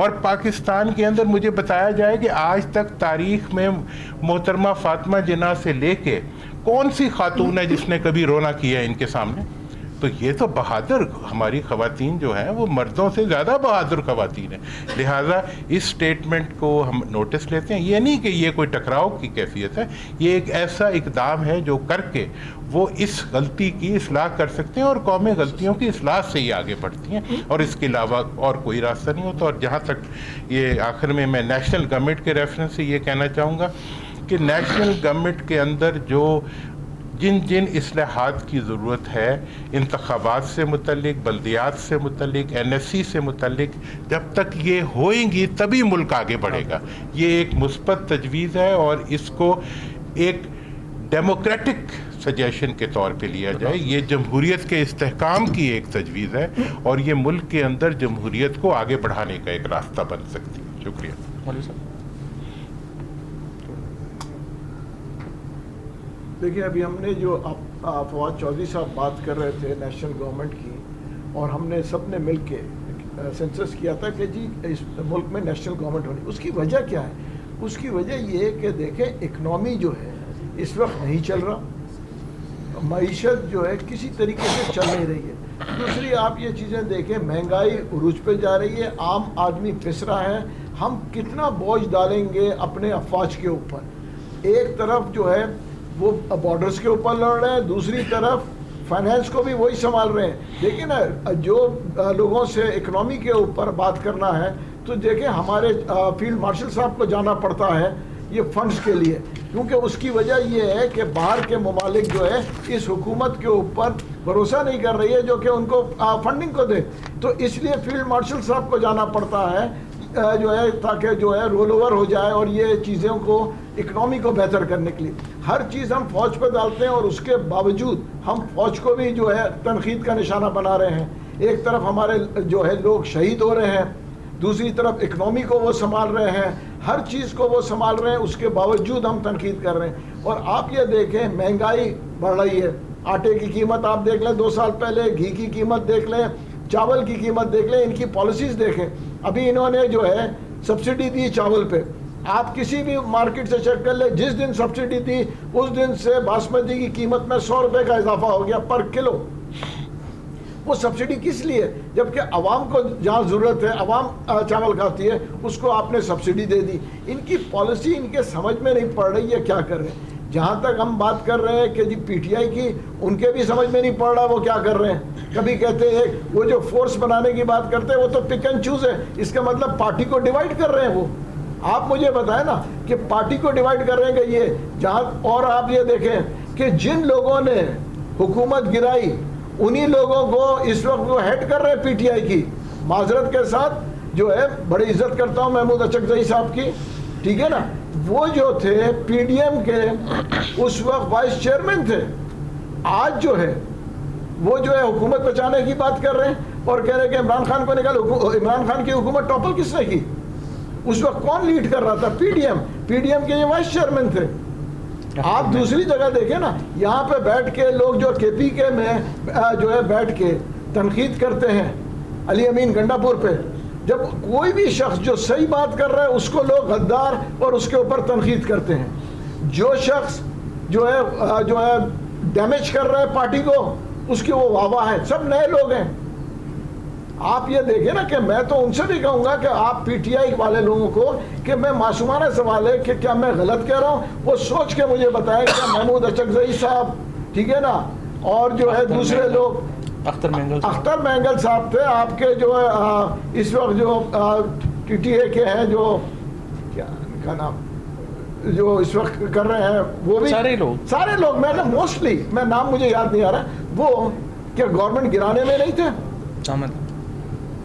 اور پاکستان کے اندر مجھے بتایا جائے کہ آج تک تاریخ میں محترمہ فاطمہ جناح سے لے کے کون سی خاتون ہے جس نے کبھی رونا کیا ہے ان کے سامنے؟ تو یہ تو بہادر ہماری خواتین جو ہیں وہ مردوں سے زیادہ بہادر خواتین ہیں. لہٰذا اس سٹیٹمنٹ کو ہم نوٹس لیتے ہیں. یہ نہیں کہ یہ کوئی ٹکراؤ کی کیفیت ہے، یہ ایک ایسا اقدام ہے جو کر کے وہ اس غلطی کی اصلاح کر سکتے ہیں، اور قومیں غلطیوں کی اصلاح سے ہی آگے بڑھتی ہیں، اور اس کے علاوہ اور کوئی راستہ نہیں ہوتا. اور جہاں تک یہ آخر میں نیشنل گورنمنٹ کے ریفرنس سے یہ کہنا چاہوں گا کہ نیشنل گورنمنٹ کے اندر جو جن اصلاحات کی ضرورت ہے، انتخابات سے متعلق، بلدیات سے متعلق، این ایس سی سے متعلق، جب تک یہ ہوئیں گی تبھی ملک آگے بڑھے گا. یہ ایک مثبت تجویز ہے اور اس کو ایک ڈیموکریٹک سجیشن کے طور پہ لیا جائے. یہ جمہوریت کے استحکام کی ایک تجویز ہے اور یہ ملک کے اندر جمہوریت کو آگے بڑھانے کا ایک راستہ بن سکتی ہے. شکریہ. دیکھیں ابھی ہم نے جو فواد چودھری صاحب بات کر رہے تھے نیشنل گورنمنٹ کی، اور ہم نے سب نے مل کے سینسس کیا تھا کہ جی اس ملک میں نیشنل گورنمنٹ ہونی. اس کی وجہ کیا ہے؟ اس کی وجہ یہ ہے کہ دیکھیں اکنامی جو ہے اس وقت نہیں چل رہا، معیشت جو ہے کسی طریقے سے چل نہیں رہی ہے. دوسری آپ یہ چیزیں دیکھیں، مہنگائی عروج پہ جا رہی ہے، عام آدمی پس رہا ہے. ہم کتنا بوجھ ڈالیں گے اپنے افواج کے اوپر؟ ایک طرف جو ہے وہ بارڈرز کے اوپر لڑ رہے ہیں، دوسری طرف فائنینس کو بھی وہی سنبھال رہے ہیں. دیکھیں نا، جو لوگوں سے اکنامی کے اوپر بات کرنا ہے تو دیکھیں ہمارے فیلڈ مارشل صاحب کو جانا پڑتا ہے یہ فنڈز کے لیے، کیونکہ اس کی وجہ یہ ہے کہ باہر کے ممالک جو ہے اس حکومت کے اوپر بھروسہ نہیں کر رہی ہے جو کہ ان کو فنڈنگ کو دے. تو اس لیے فیلڈ مارشل صاحب کو جانا پڑتا ہے جو ہے تاکہ جو ہے رول اوور ہو جائے اور یہ چیزوں کو اکنامی کو بہتر کرنے کے لیے ہر چیز ہم فوج پہ ڈالتے ہیں، اور اس کے باوجود ہم فوج کو بھی جو ہے تنقید کا نشانہ بنا رہے ہیں. ایک طرف ہمارے جو ہے لوگ شہید ہو رہے ہیں، دوسری طرف اکنامی کو وہ سنبھال رہے ہیں، ہر چیز کو وہ سنبھال رہے ہیں، اس کے باوجود ہم تنقید کر رہے ہیں. اور آپ یہ دیکھیں مہنگائی بڑھ رہی ہے. آٹے کی قیمت آپ دیکھ لیں 2 سال پہلے، گھی کی قیمت دیکھ لیں، چاول کی قیمت دیکھ لیں، ان کی پالیسیز دیکھیں. ابھی انہوں نے جو ہے سبسڈی دی چاول پہ، آپ کسی بھی مارکیٹ سے چیک کر لیں، جس دن سبسڈی تھی اس دن سے باسمتی کی قیمت میں 100 روپے کا اضافہ ہو گیا پر کلو. وہ سبسڈی کس لیے؟ جبکہ عوام کو جہاں ضرورت ہے، عوام چاول کھاتی ہے، اس کو آپ نے سبسڈی دے دی. ان کی پالیسی ان کے سمجھ میں نہیں پڑ رہی ہے کیا کر رہے ہیں. جہاں تک ہم بات کر رہے ہیں کہ جی پی ٹی آئی کی، ان کے بھی سمجھ میں نہیں پڑ رہا وہ کیا کر رہے ہیں. کبھی کہتے ہیں وہ جو فورس بنانے کی بات کرتے ہیں وہ تو پک اینڈ چوز ہے، اس کا مطلب پارٹی کو ڈیوائیڈ کر رہے ہیں. وہ آپ مجھے بتائیں نا کہ پارٹی کو ڈیوائیڈ کر رہے ہیں کہ یہ جہاں. اور آپ یہ دیکھیں کہ جن لوگوں نے حکومت گرائی انہی لوگوں کو اس وقت وہ ہیڈ کر رہے ہیں پی ٹی آئی کی. معذرت کے ساتھ جو ہے بڑی عزت کرتا ہوں محمود اچکزئی صاحب کی، ٹھیک ہے نا، وہ جو تھے پی ڈی ایم کے اس وقت وائس چیئرمین تھے. آج جو ہے وہ جو ہے حکومت بچانے کی بات کر رہے ہیں اور کہہ رہے ہیں کہ عمران خان کو نکال. عمران خان کی حکومت ٹاپل کس نے کی؟ اس وقت کون لیڈ کر رہا تھا؟ P D M. P D M کے یہ وائس چیئرمین تھے. آپ دوسری جگہ دیکھیں نا، یہاں پہ بیٹھ کے لوگ جو کے پی کے میں جو ہے بیٹھ کے تنقید کرتے ہیں علی امین گنڈا پور پہ، جب کوئی بھی شخص جو صحیح بات کر رہا ہے اس کو لوگ غدار اور اس کے اوپر تنقید کرتے ہیں. جو شخص جو ہے ڈیمیج کر رہا ہے پارٹی کو، اس کی وہ واہ واہ ہے. سب نئے لوگ ہیں. آپ یہ دیکھیں نا کہ میں تو ان سے بھی کہوں گا کہ آپ پی ٹی آئی والے لوگوں کو کہ میں معصومانہ سوال ہے کہ کیا میں غلط کہہ رہا ہوں، وہ سوچ کے مجھے بتائیں کہ محمود اچکزئی صاحب، ٹھیک ہے نا، اور جو ہے دوسرے لوگ، اختر مینگل صاحب تھے آپ کے جو ہے اس وقت جو ٹی ٹی اے کے ہیں، جو کیا ان کا نام جو اس وقت کر رہے ہیں، وہ بھی سارے لوگ میں نے موسٹلی، میں نام مجھے یاد نہیں آ رہا، وہ کیا گورنمنٹ گرانے میں نہیں تھے؟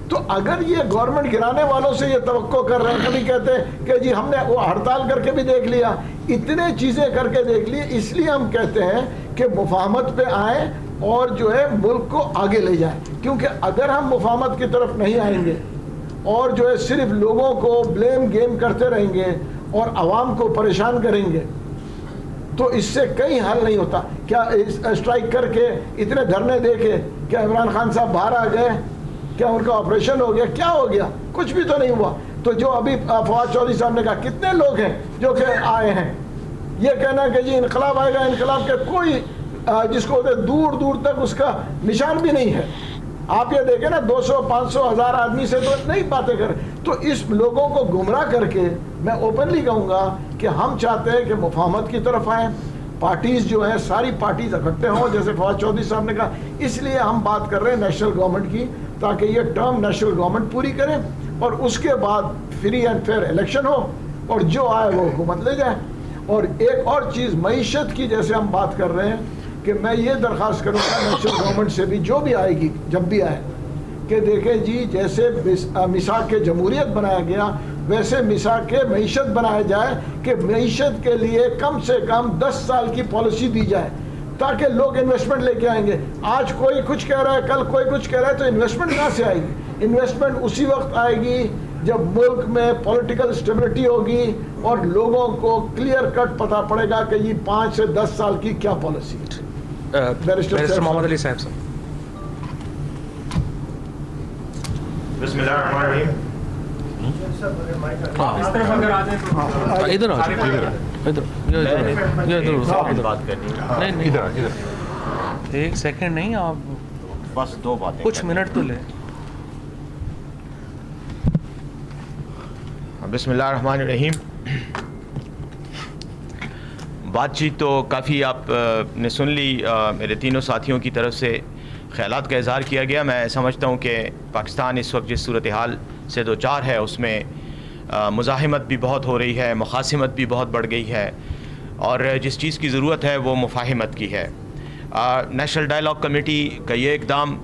تو اگر یہ گورنمنٹ گرانے والوں سے یہ توقع کر رہے ہیں، کبھی کہتے ہیں کہ جی ہم نے وہ ہڑتال کر کے بھی دیکھ لیا، اتنے چیزیں کر کے دیکھ لی. اس لیے ہم کہتے ہیں کہ مفاہمت پہ آئیں اور جو ہے ملک کو آگے لے جائیں. کیونکہ اگر ہم مفاہمت کی طرف نہیں آئیں گے اور جو ہے صرف لوگوں کو بلیم گیم کرتے رہیں گے اور عوام کو پریشان کریں گے تو اس سے کہیں حل نہیں ہوتا. کیا اسٹرائک کر کے اتنے دھرنے دے کے کیا عمران خان صاحب باہر آ گئے؟ کیا ان کا آپریشن ہو گیا؟ کیا ہو گیا؟ کچھ بھی تو نہیں ہوا. تو جو ابھی فواد چودھری صاحب نے کہا کتنے لوگ ہیں جو کہ آئے ہیں، یہ کہنا کہ جی انقلاب آئے گا، انقلاب کے کوئی جس کو دور دور تک اس کا نشان بھی نہیں ہے. آپ یہ دیکھیں نا 200 500 1000 آدمی سے تو نہیں باتیں کریں. تو اس لوگوں کو گمراہ کر کے میں اوپنلی کہوں گا کہ ہم چاہتے ہیں کہ مفاہمت کی طرف آئیں، پارٹیز جو ہیں ساری پارٹیز اکٹھے ہوں جیسے فواد چودھری صاحب نے کہا. اس لیے ہم بات کر رہے ہیں نیشنل گورنمنٹ کی، تاکہ یہ ٹرم نیشنل گورنمنٹ پوری کریں اور اس کے بعد فری اینڈ فیئر الیکشن ہو اور جو آئے وہ حکومت لے جائے. اور ایک اور چیز معیشت کی جیسے ہم بات کر رہے ہیں کہ میں یہ درخواست کروں گا نیشنل گورنمنٹ سے بھی جو بھی آئے گی جب بھی آئے کہ دیکھیں جی جیسے میثاق جمہوریت بنایا گیا ویسے میثاق معیشت بنایا جائے کہ معیشت کے لیے کم سے کم 10 سال کی پالیسی دی جائے تاکہ لوگ انویسٹمنٹ لے کے آئیں گے. آج کوئی کچھ کہہ رہا ہے، کل کوئی کچھ کہہ رہا ہے، تو انویسٹمنٹ کہاں سے آئے گی؟ انویسٹمنٹ اسی وقت آئے گی جب ملک میں پولیٹیکل اسٹیبلٹی ہوگی اور لوگوں کو کلیئر کٹ پتہ پڑے گا کہ یہ 5 سے 10 سال کی کیا پالیسی ہے. بیرسٹر محمد علی صاحب سے. بسم اللہ الرحمن الرحیم. ادھر بات کرنی نہیں ایک سیکنڈ نہیں، آپ بس 2 باتیں کچھ منٹ تو لیں. بسم اللہ الرحمن الرحیم. بات چیت تو کافی آپ نے سن لی. میرے تینوں ساتھیوں کی طرف سے خیالات کا اظہار کیا گیا. میں سمجھتا ہوں کہ پاکستان اس وقت جس صورتحال سے دوچار ہے اس میں مزاحمت بھی بہت ہو رہی ہے، مخاصمت بھی بہت بڑھ گئی ہے، اور جس چیز کی ضرورت ہے وہ مفاہمت کی ہے. نیشنل ڈائیلاگ کمیٹی کا یہ اقدام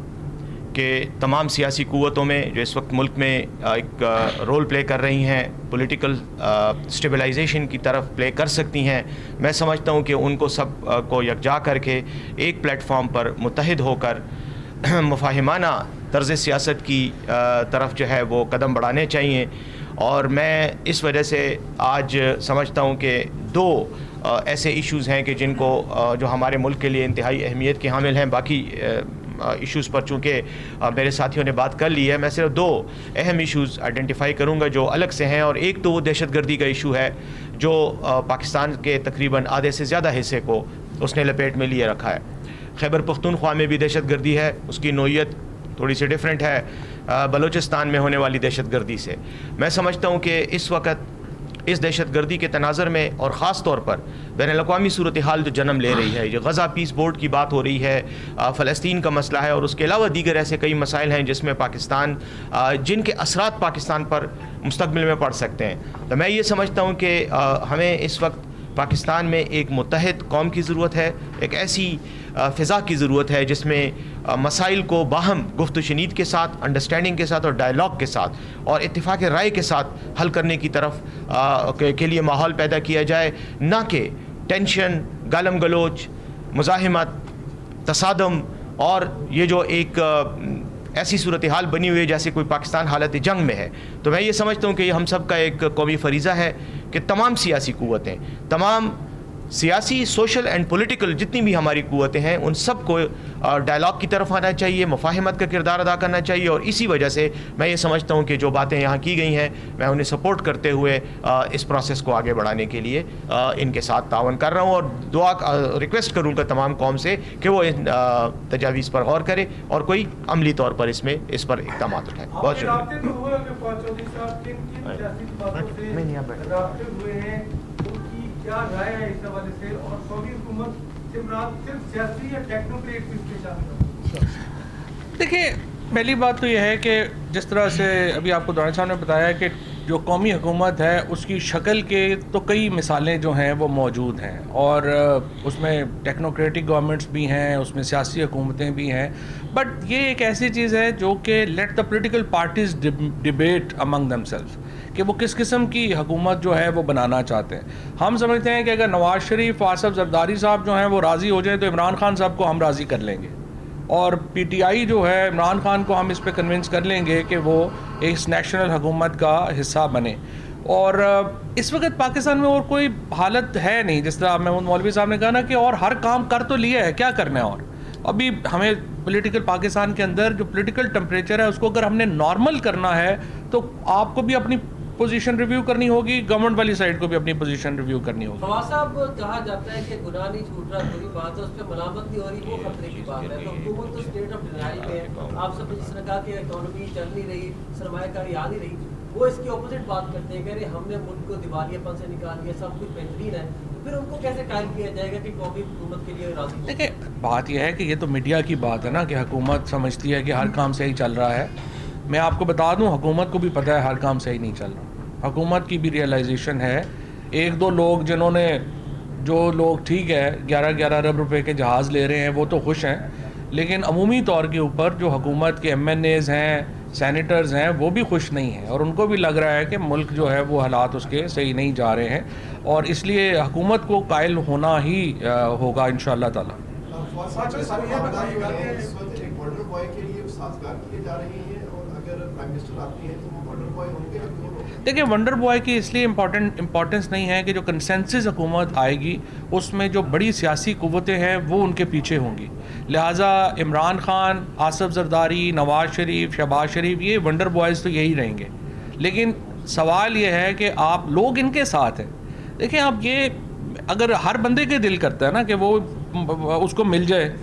کہ تمام سیاسی قوتوں میں جو اس وقت ملک میں ایک رول پلے کر رہی ہیں، پولیٹیکل اسٹیبلائزیشن کی طرف پلے کر سکتی ہیں، میں سمجھتا ہوں کہ ان کو سب کو یکجا کر کے ایک پلیٹ فارم پر متحد ہو کر مفاہمانہ طرز سیاست کی طرف جو ہے وہ قدم بڑھانے چاہیے. اور میں اس وجہ سے آج سمجھتا ہوں کہ 2 ایسے ایشوز ہیں کہ جن کو جو ہمارے ملک کے لیے انتہائی اہمیت کے حامل ہیں. باقی ایشوز پر چونکہ میرے ساتھیوں نے بات کر لی ہے، میں صرف 2 اہم ایشوز آئیڈینٹیفائی کروں گا جو الگ سے ہیں. اور ایک تو وہ دہشت گردی کا ایشو ہے جو پاکستان کے تقریباً آدھے سے زیادہ حصے کو اس نے لپیٹ میں لیے رکھا ہے. خیبر پختونخوا میں بھی دہشت گردی ہے، اس کی نوعیت تھوڑی سی ڈیفرنٹ ہے بلوچستان میں ہونے والی دہشت گردی سے. میں سمجھتا ہوں کہ اس وقت اس دہشت گردی کے تناظر میں اور خاص طور پر بین الاقوامی صورتحال جو جنم لے رہی ہے، یہ غزہ پیس بورڈ کی بات ہو رہی ہے، فلسطین کا مسئلہ ہے، اور اس کے علاوہ دیگر ایسے کئی مسائل ہیں جس میں پاکستان جن کے اثرات پاکستان پر مستقبل میں پڑ سکتے ہیں. تو میں یہ سمجھتا ہوں کہ ہمیں اس وقت پاکستان میں ایک متحد قوم کی ضرورت ہے، ایک ایسی فضا کی ضرورت ہے جس میں مسائل کو باہم گفت و شنید کے ساتھ، انڈرسٹینڈنگ کے ساتھ اور ڈائیلاگ کے ساتھ اور اتفاق رائے کے ساتھ حل کرنے کی طرف کے لیے ماحول پیدا کیا جائے، نہ کہ ٹینشن، گالم گلوچ، مزاحمت، تصادم اور یہ جو ایک ایسی صورتحال بنی ہوئی ہے جیسے کوئی پاکستان حالت جنگ میں ہے. تو میں یہ سمجھتا ہوں کہ یہ ہم سب کا ایک قومی فریضہ ہے کہ تمام سیاسی قوتیں، تمام سیاسی، سوشل اینڈ پولیٹیکل جتنی بھی ہماری قوتیں ہیں، ان سب کو ڈائیلاگ کی طرف آنا چاہیے، مفاہمت کا کردار ادا کرنا چاہیے. اور اسی وجہ سے میں یہ سمجھتا ہوں کہ جو باتیں یہاں کی گئی ہیں میں انہیں سپورٹ کرتے ہوئے اس پروسیس کو آگے بڑھانے کے لیے ان کے ساتھ تعاون کر رہا ہوں. اور ریکویسٹ کروں گا تمام قوم سے کہ وہ ان تجاویز پر غور کرے اور کوئی عملی طور پر اس پر اقدامات اٹھائے. بہت شکریہ. کیا رائے ہے اس حوالے سے، اور سعودی حکومت صرف سیاسی یا ٹیکنوکریٹ بھی اس کے شامل ہے؟ دیکھیے، پہلی بات تو یہ ہے کہ جس طرح سے ابھی آپ کو دورانی صاحب نے بتایا کہ جو قومی حکومت ہے اس کی شکل کے تو کئی مثالیں جو ہیں وہ موجود ہیں، اور اس میں ٹیکنوکریٹک گورنمنٹس بھی ہیں، اس میں سیاسی حکومتیں بھی ہیں. بٹ یہ ایک ایسی چیز ہے جو کہ let the political parties debate among them self کہ وہ کس قسم کی حکومت جو ہے وہ بنانا چاہتے ہیں. ہم سمجھتے ہیں کہ اگر نواز شریف، آصف زرداری صاحب جو ہیں وہ راضی ہو جائیں تو عمران خان صاحب کو ہم راضی کر لیں گے، اور پی ٹی آئی جو ہے عمران خان کو ہم اس پہ کنونس کر لیں گے کہ وہ ایک نیشنل حکومت کا حصہ بنے. اور اس وقت پاکستان میں اور کوئی حالت ہے نہیں، جس طرح محمود مولوی صاحب نے کہا نا کہ اور ہر کام کر تو لیا ہے، کیا کرنا ہے. اور ابھی ہمیں پولیٹیکل پاکستان کے اندر جو پولیٹیکل ٹمپریچر ہے اس کو اگر ہم نے نارمل کرنا ہے تو آپ کو بھی اپنی पोजीशन रिव्यू करनी होगी, गवर्नमेंट वाली साइड को भी अपनी पोजीशन रिव्यू करनी होगी। फवाद साहब, कहा जाता है कि गुनाह नहीं छूट रहा, बुरी बात है, उस पर मलामत नहीं हो रही, वो खतरे की बात है। तो हुकूमत तो स्टेट ऑफ डिनाइल में है। आप सब जिस तरह कहा कि इकोनॉमी चल नहीं रही, सरमायाकारी आ नहीं रही, वो इसकी अपोजिट बात करते हैं, कह रहे हमने मुल्क को दिवालियापन से निकाल दिया, सब कुछ बेहतरीन है। तो फिर उनको कैसे कायल किया जाएगा कि कौमी हुकूमत के लिए राजी हो? देखिए, बात यह है कि ये तो मीडिया की बात है ना कि हुकूमत समझती है कि हर काम सही चल रहा है। मैं आपको बता दूं, हुकूमत को भी पता है हर काम सही नहीं चल रहा। हुकूमत की भी रियलाइजेशन है। एक दो लोग जिन्होंने, जो लोग ठीक है 11-11 अरब रुपए के जहाज़ ले रहे हैं, वो तो खुश हैं, लेकिन अमूमी तौर के ऊपर जो हुकूमत के MNAs हैं, सैनिटर्स हैं, वो भी खुश नहीं हैं और उनको भी लग रहा है कि मुल्क जो है वो हालात उसके सही नहीं जा रहे हैं और इसलिए हुकूमत को कायल होना ही होगा इंशाअल्लाह ताला। एक बॉर्डर बॉय के लिए साजगार किए जा रही हैं और अगर प्राइम मिनिस्टर आती हैं तो वो बॉर्डर बॉय होंगे या क्यों होंगे? देखिए, वंडर बॉय की इसलिए इम्पोर्टेंस नहीं है कि जो कंसेंसस हुकूमत आएगी उसमें जो बड़ी सियासी कुव्वतें हैं वो उनके पीछे होंगी। लिहाजा इमरान खान, आसिफ जरदारी, नवाज शरीफ, शहबाज शरीफ, ये वंडर बॉयज़ तो यही रहेंगे। लेकिन सवाल ये है कि आप लोग इनके साथ हैं। देखिए, आप ये अगर हर बंदे के दिल करता है ना कि वो उसको मिल जाए,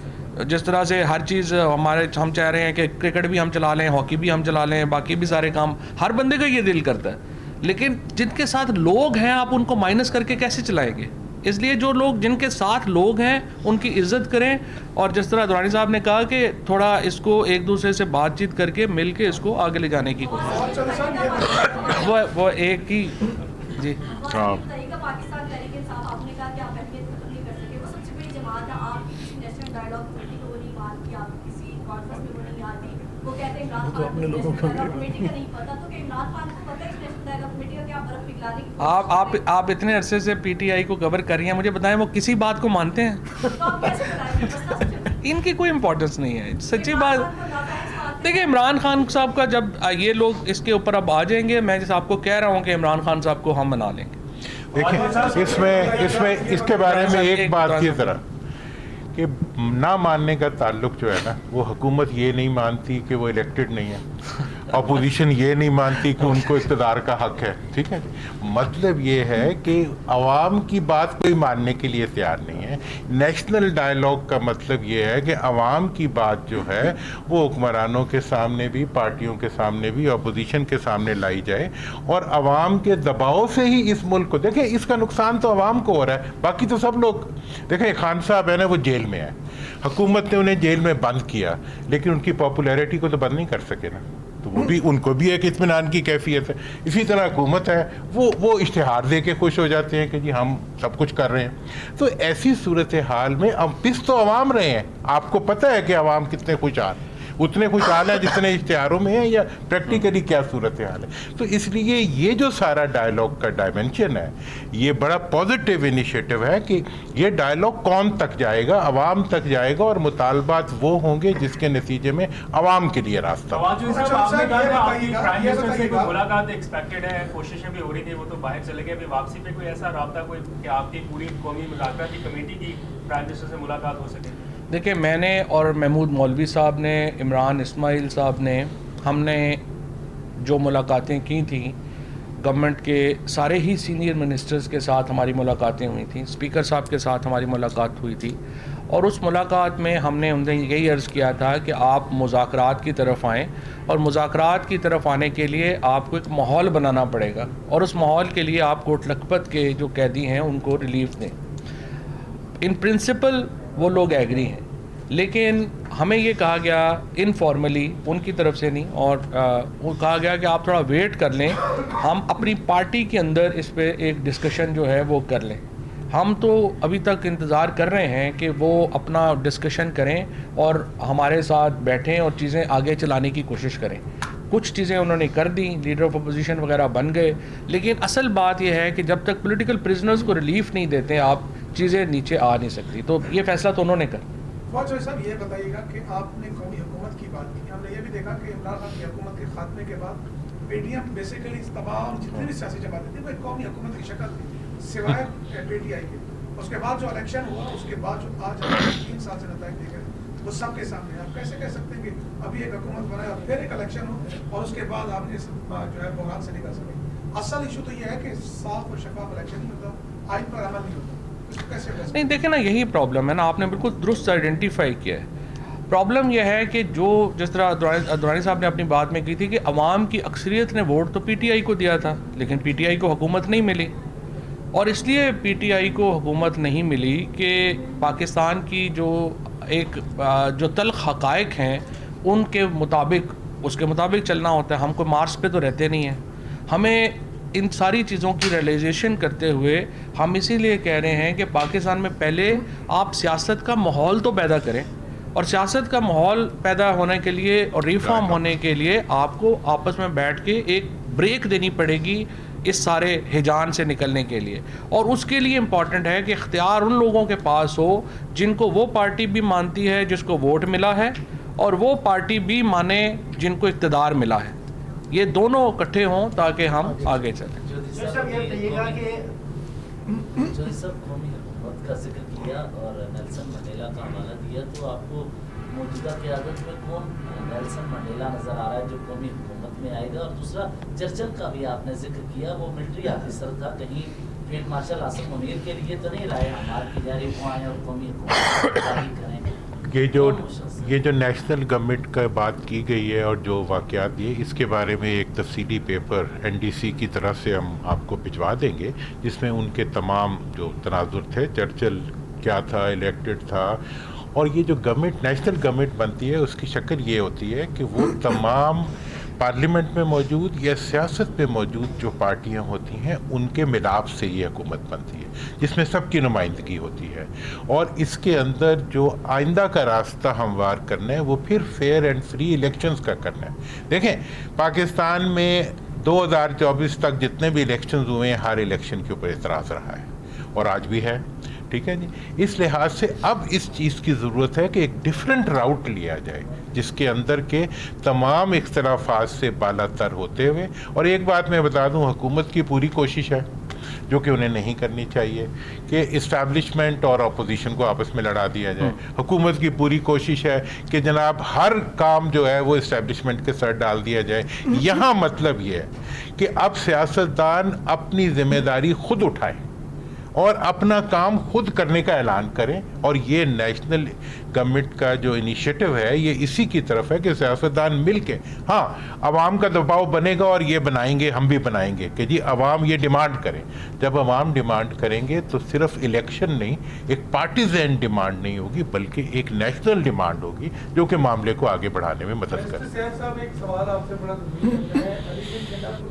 जिस तरह से हर चीज़ हम चाह रहे हैं कि क्रिकेट भी हम चला लें, हॉकी भी हम चला लें, बाकी भी सारे काम हर बंदे का ये दिल करता है, लेकिन जिनके साथ लोग हैं आप उनको माइनस करके कैसे चलाएंगे? इसलिए जो लोग, जिनके साथ लोग हैं उनकी इज्जत करें और जिस तरह दुरानी साहब ने कहा कि थोड़ा इसको एक दूसरे से बातचीत करके मिल के इसको आगे ले जाने की कोशिश वो एक ही जी। हाँ, पाकिस्तान तहरीक इंसाफ, आपने कहा कि आप अहमियत खत्म नहीं कर सके, वो सबसे बड़ी जमात है। आप किसी नेशनल डायलॉग कमेटी को नहीं मानती, आप किसी कॉन्फ्रेंस में वो नहीं आती, वो कहते हैं इमरान खान को नेशनल डायलॉग कमेटी का नहीं पता, तो क्या इमरान खान को पता है इस नेशनल डायलॉग कमेटी का क्या बर्फ पिघलाने की? आप इतने अरसे से PTI को कवर कर रही हैं, मुझे बताएं वो किसी बात को मानते हैं? तो आप कैसे बताएंगे? इनकी कोई इम्पोर्टेंस नहीं है, सच्ची बात। देखिए, इमरान खान साहब का जब ये लोग इसके ऊपर अब आ जाएंगे, मैं जैसे आपको कह रहा हूँ कि इमरान खान साहब को हम मना लेंगे। देखिए, इसमें इसके बारे में एक बात की तरह कि ना मानने का ताल्लुक जो है ना, वो हुकूमत ये नहीं मानती कि वो इलेक्टेड नहीं है, अपोजिशन ये नहीं मानती कि उनको इक़्तिदार का हक है, ठीक है। मतलब ये है कि अवाम की बात कोई मानने के लिए तैयार नहीं है। नेशनल डायलॉग का मतलब ये है कि अवाम की बात जो है वो हुक्मरानों के सामने भी, पार्टियों के सामने भी, अपोजिशन के सामने लाई जाए और अवाम के दबाव से ही इस मुल्क को, देखिए इसका नुकसान तो अवाम को हो रहा है, बाकी तो सब लोग, देखिए खान साहब है ना, वो जेल में है, हुकूमत ने उन्हें जेल में बंद किया, लेकिन उनकी पॉपुलैरिटी को तो बंद नहीं कर सके ना, तो वो भी, उनको भी एक इत्मीनान की कैफियत है। इसी तरह हुकूमत है, वो इश्तिहार दे के खुश हो जाते हैं कि जी हम सब कुछ कर रहे हैं। तो ऐसी सूरत हाल में अब पिस तो अवाम रहे हैं, आपको पता है कि अवाम कितने खुशहाल, उतने खुशहाल है जितने इश्तिहारों में है, या प्रैक्टिकली क्या सूरत हाल है। तो इसलिए ये जो सारा डायलॉग का डायमेंशन है, ये बड़ा पॉजिटिव इनिशिएटिव है कि ये डायलॉग कौन तक जाएगा, अवाम तक जाएगा और मुतालबात वो होंगे जिसके नतीजे में अवाम के लिए रास्ता हो। आपने कहा आपकी प्राइम मिनिस्टर से कोई मुलाकात एक्सपेक्टेड है, कोशिशें भी हो रही थी, वो तो बाहर चले गए, अभी वापसी पे कोई ऐसा राब्ता कोई कि आपकी पूरी कौमी मुलाकात की कमेटी की प्राइम मिनिस्टर से मुलाकात हो सके? देखिए, मैंने और महमूद मौलवी साहब ने, इमरान इस्माइल साहब ने, हमने जो मुलाकातें की थी, गवर्नमेंट के सारे ही सीनियर मिनिस्टर्स के साथ हमारी मुलाकातें हुई थी, स्पीकर साहब के साथ हमारी मुलाकात हुई थी और उस मुलाकात में हमने उन्हें यही अर्ज़ किया था कि आप मुज़ाकरात की तरफ आएँ और मुज़ाकरात की तरफ आने के लिए आपको एक माहौल बनाना पड़ेगा और उस माहौल के लिए आप कोट लखपत के जो कैदी हैं उनको रिलीफ दें। इन प्रिंसिपल वो लोग एग्री हैं, लेकिन हमें ये कहा गया इनफॉर्मली, उनकी तरफ से नहीं, और वो कहा गया कि आप थोड़ा वेट कर लें, हम अपनी पार्टी के अंदर इस पे एक डिस्कशन जो है वो कर लें। हम तो अभी तक इंतज़ार कर रहे हैं कि वो अपना डिस्कशन करें और हमारे साथ बैठें और चीज़ें आगे चलाने की कोशिश करें। कुछ चीज़ें उन्होंने कर दी, लीडर ऑफ अपोजिशन वगैरह बन गए, लेकिन असल बात यह है कि जब तक पॉलिटिकल प्रिजनर्स को रिलीफ नहीं देते आप चीज़ें नीचे आ नहीं सकती। तो ये फैसला तो उन्होंने कर। फौज साहब, ये बताइएगा कि आपने कौमी हुकूमत की बात की, हमने ये भी देखा कि इमरान खान की हुकूमत के खात्मे के बाद PTM बेसिकली तमाम जितनी भी सियासी जमातें थी वो एक कौमी हुकूमत की शक्ल थी, सिवाय PTI के। उसके बाद जो इलेक्शन हुआ, उसके बाद जो आज 3 साल से नतीजे देखे वो सबके सामने। आप कैसे कह सकते हैं कि अभी एक हुकूमत बनाए और फिर एक इलेक्शन हो और उसके बाद आपने जो है बहरान से निकल सके? असल इशू तो ये है कि साफ और शफाफ इलेक्शन नहीं होता, आइन पर अमल नहीं होता, इसको कैसे address नहीं देखें ना, यही प्रॉब्लम है ना, आपने बिल्कुल दुरुस्त आइडेंटिफाई किया है। प्रॉब्लम यह है कि जो जिस तरह दुरानी साहब ने अपनी बात में की थी कि अवाम की अक्सरियत ने वोट तो पीटीआई को दिया था, लेकिन पीटीआई को हुकूमत नहीं मिली, और इसलिए पीटीआई को हुकूमत नहीं मिली कि पाकिस्तान की जो तल्ख हक़ाइक़ हैं उनके मुताबिक, उसके मुताबिक चलना होता है। हम कोई मार्स पे तो रहते नहीं हैं, हमें इन सारी चीज़ों की रियलाइजेशन करते हुए हम इसीलिए कह रहे हैं कि पाकिस्तान में पहले आप सियासत का माहौल तो पैदा करें, और सियासत का माहौल पैदा होने के लिए और रिफॉर्म होने के लिए आपको आपस में बैठ के एक ब्रेक देनी पड़ेगी इस सारे हिजान से निकलने के लिए। और उसके लिए इम्पॉर्टेंट है कि इख्तियार उन लोगों के पास हो जिनको वो पार्टी भी मानती है जिसको वोट मिला है, और वो पार्टी भी माने जिनको इक़्तिदार मिला है। ये दोनों इकट्ठे हों ताकि हम आगे चलें। जो सब कौमी हुकूमत का जिक्र किया और नेल्सन मंडेला का हवाला दिया, तो आपको मौजूदा क़यादत में कौन नेल्सन मंडेला नज़र आ रहा है जो कौमी हुकूमत में आएगा? और दूसरा, चर्चिल का भी आपने जिक्र किया, वो मिलिट्री ऑफिसर था, कहीं फील्ड मार्शल आसिम मुनीर के लिए तो नहीं राय हमार की जा रही वो आए और कौमी हुकूमत जारी करें? ये जो नेशनल गवर्नमेंट का बात की गई है और जो वाक़यात ये, इसके बारे में एक तफसीली पेपर एनडीसी की तरफ से हम आपको भिजवा देंगे, जिसमें उनके तमाम जो तनाजुर थे, चर्चिल क्या था, इलेक्टेड था, और ये जो गवर्नमेंट नेशनल गवर्नमेंट बनती है उसकी शक्ल ये होती है कि वो तमाम पार्लियामेंट में मौजूद या सियासत में मौजूद जो पार्टियां होती हैं उनके मिलाप से ये हुकूमत बनती है, जिसमें सबकी नुमाइंदगी होती है। और इसके अंदर जो आइंदा का रास्ता हमवार करना है वो फिर फेयर एंड फ्री इलेक्शंस का करना है। देखें, पाकिस्तान में 2024 तक जितने भी इलेक्शंस हुए हैं, हर इलेक्शन के ऊपर इतराज़ रहा है और आज भी है, ठीक है जी। इस लिहाज से अब इस चीज़ की ज़रूरत है कि एक डिफरेंट राउट लिया जाए जिसके अंदर के तमाम इख्तलाफात से बालातर होते हुए। और एक बात मैं बता दूं, हुकूमत की पूरी कोशिश है, जो कि उन्हें नहीं करनी चाहिए, कि इस्टेब्लिशमेंट और अपोजिशन को आपस में लड़ा दिया जाए। हुकूमत की पूरी कोशिश है कि जनाब हर काम जो है वो इस्टेब्लिशमेंट के सर डाल दिया जाए। यहाँ मतलब ये है कि अब सियासतदान अपनी ज़िम्मेदारी खुद उठाएं और अपना काम खुद करने का ऐलान करें, और ये नेशनल गवर्नमेंट का जो इनिशिएटिव है ये इसी की तरफ है कि सियासतदान मिल के, हाँ अवाम का दबाव बनेगा और ये बनाएंगे, हम भी बनाएंगे कि जी अवाम ये डिमांड करें। जब अवाम डिमांड करेंगे तो सिर्फ इलेक्शन नहीं, एक पार्टीजन डिमांड नहीं होगी, बल्कि एक नेशनल डिमांड होगी जो कि मामले को आगे बढ़ाने में मदद करे। साहब, एक सवाल आपसे बड़ा जरूरी है।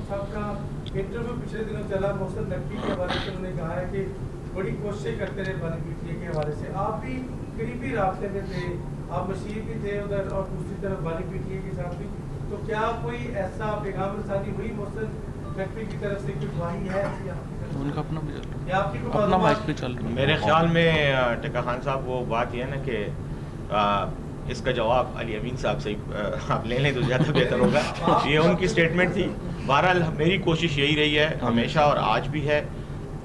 साहब का इंटरव्यू पिछले दिनों चला, मोहसिन नकवी के हवाले से उन्होंने कहा है कि बड़ी कोशिशें करते रहे बानी पीटीए के हवाले से, आप भी करीबी रास्ते में थे, आप मशीर भी थे उधर और दूसरी तरफ बानी पीटीए के साथ भी, तो क्या कोई ऐसा पैगाम रसानी हुई मोहसिन नकवी की तरफ से, कोई गवाही है उनका अपना भी चल या आपकी कोई अपना माइक पे चल रहा है? मेरे ख्याल में टिक्का खान साहब, वो बात ये है ना कि इसका जवाब अली अमीन साहब से आप ले लें तो ज़्यादा बेहतर होगा। ये उनकी स्टेटमेंट थी। बहरहाल मेरी कोशिश यही रही है हमेशा और आज भी है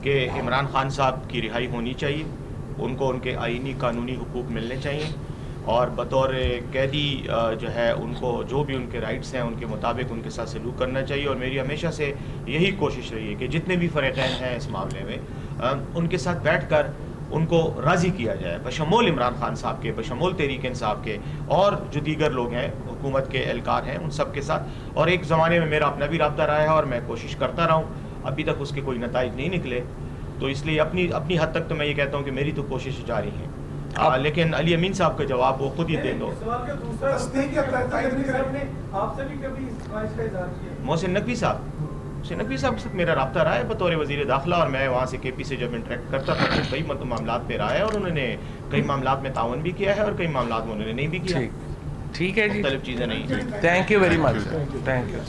कि इमरान खान साहब की रिहाई होनी चाहिए, उनको उनके आईनी कानूनी हुकूक मिलने चाहिए, और बतौर कैदी जो है उनको जो भी उनके राइट्स हैं उनके मुताबिक उनके साथ सलूक करना चाहिए। और मेरी हमेशा से यही कोशिश रही है कि जितने भी फ़रीक़ैन हैं इस मामले में उनके साथ बैठ कर उनको राज़ी किया जाए, बशमूल इमरान खान साहब के, बशमूल तहरीक इंसाफ के, और जो दीगर लोग हैं हुकूमत के एहलकार हैं उन सब के साथ। और एक ज़माने में मेरा अपना भी रब्ता रहा है और मैं कोशिश करता रहा हूँ, अभी तक उसके कोई नताइज नहीं निकले, तो इसलिए अपनी हद तक तो मैं ये कहता हूँ कि मेरी तो कोशिश जारी है। लेकिन अली अमीन साहब का जवाब वो खुद ही दे दो। मोहसिन नकवी साहब के साथ मेरा रब्ता रहा है बतौर वज़ीर दाखिला, और मैं वहाँ से KP से जब इंटरेक्ट करता था तो कई मामलात पे रहा है, और उन्होंने कई मामलात में तावन भी किया है और कई मामलात में उन्होंने नहीं भी किया। ठीक है जी, मुख्तलिफ चीज़ें नहीं। Thank you very much, thank you.